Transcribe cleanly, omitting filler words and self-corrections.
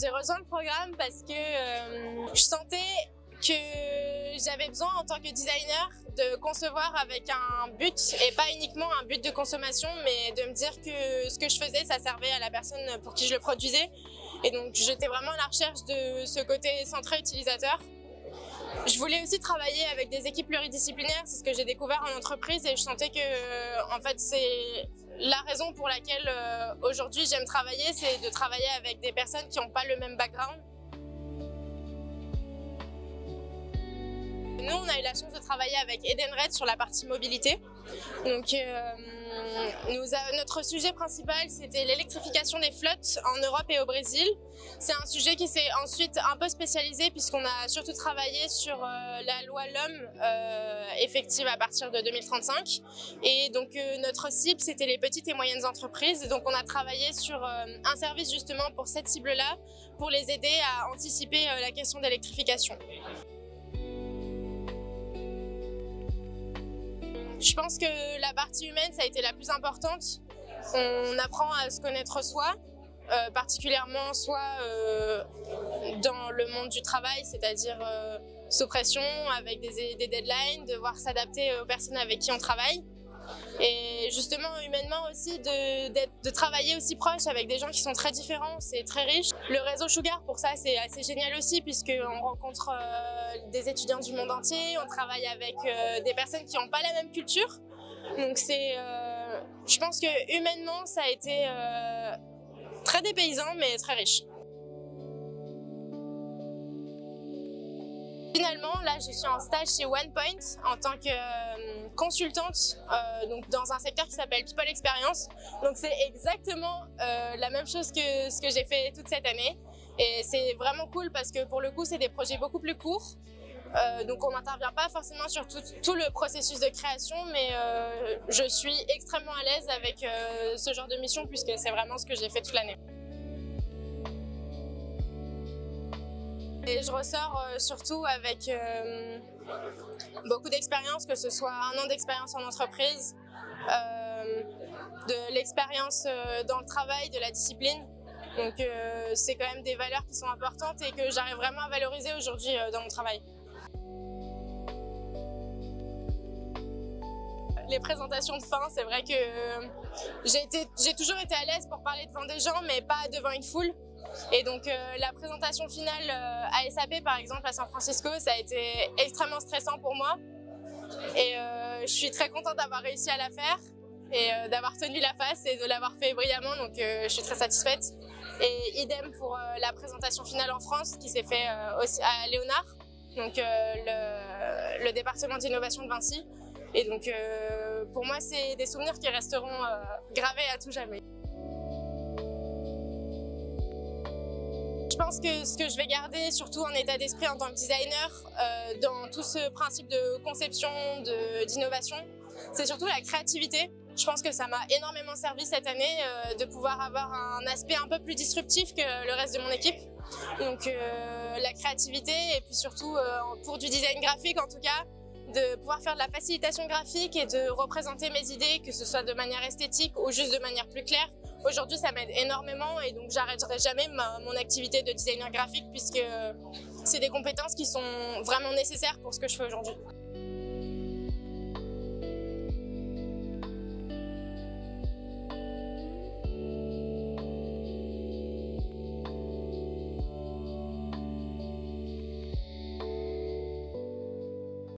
j'ai rejoint le programme parce que je sentais que j'avais besoin en tant que designer de concevoir avec un but et pas uniquement un but de consommation, mais de me dire que ce que je faisais, ça servait à la personne pour qui je le produisais. Et donc j'étais vraiment à la recherche de ce côté centré utilisateur. Je voulais aussi travailler avec des équipes pluridisciplinaires, c'est ce que j'ai découvert en entreprise et je sentais que en fait c'est la raison pour laquelle aujourd'hui j'aime travailler, c'est de travailler avec des personnes qui n'ont pas le même background. Nous, on a eu la chance de travailler avec Edenred sur la partie mobilité. Donc, notre sujet principal, c'était l'électrification des flottes en Europe et au Brésil. C'est un sujet qui s'est ensuite un peu spécialisé puisqu'on a surtout travaillé sur la loi LOM effective à partir de 2035. Et donc, notre cible, c'était les petites et moyennes entreprises. Et donc, on a travaillé sur un service justement pour cette cible-là, pour les aider à anticiper la question d'électrification. Je pense que la partie humaine, ça a été la plus importante. On apprend à se connaître soi, particulièrement soit dans le monde du travail, c'est-à-dire sous pression, avec des deadlines, devoir s'adapter aux personnes avec qui on travaille. Et justement, humainement aussi, de travailler aussi proche avec des gens qui sont très différents, c'est très riche. Le réseau Sugar, pour ça, c'est assez génial aussi, puisqu'on rencontre des étudiants du monde entier, on travaille avec des personnes qui n'ont pas la même culture. Donc je pense que humainement, ça a été très dépaysant, mais très riche. Finalement, là, je suis en stage chez OnePoint en tant que consultante donc dans un secteur qui s'appelle People Experience. Donc, c'est exactement la même chose que ce que j'ai fait toute cette année. Et c'est vraiment cool parce que pour le coup, c'est des projets beaucoup plus courts. Donc, on n'intervient pas forcément sur tout le processus de création, mais je suis extrêmement à l'aise avec ce genre de mission puisque c'est vraiment ce que j'ai fait toute l'année. Et je ressors surtout avec beaucoup d'expérience, que ce soit 1 an d'expérience en entreprise, de l'expérience dans le travail, de la discipline. Donc c'est quand même des valeurs qui sont importantes et que j'arrive vraiment à valoriser aujourd'hui dans mon travail. Les présentations de fin, c'est vrai que j'ai toujours été à l'aise pour parler devant des gens, mais pas devant une foule. Et donc la présentation finale à SAP par exemple à San Francisco, ça a été extrêmement stressant pour moi et je suis très contente d'avoir réussi à la faire et d'avoir tenu la face et de l'avoir fait brillamment, donc je suis très satisfaite. Et idem pour la présentation finale en France qui s'est fait aussi à Léonard, donc le département d'innovation de Vinci. Et donc pour moi c'est des souvenirs qui resteront gravés à tout jamais. Je pense que ce que je vais garder, surtout en état d'esprit en tant que designer, dans tout ce principe de conception, d'innovation, c'est surtout la créativité. Je pense que ça m'a énormément servi cette année de pouvoir avoir un aspect un peu plus disruptif que le reste de mon équipe. Donc la créativité et puis surtout pour du design graphique en tout cas, de pouvoir faire de la facilitation graphique et de représenter mes idées, que ce soit de manière esthétique ou juste de manière plus claire. Aujourd'hui, ça m'aide énormément et donc j'arrêterai jamais mon activité de designer graphique puisque c'est des compétences qui sont vraiment nécessaires pour ce que je fais aujourd'hui.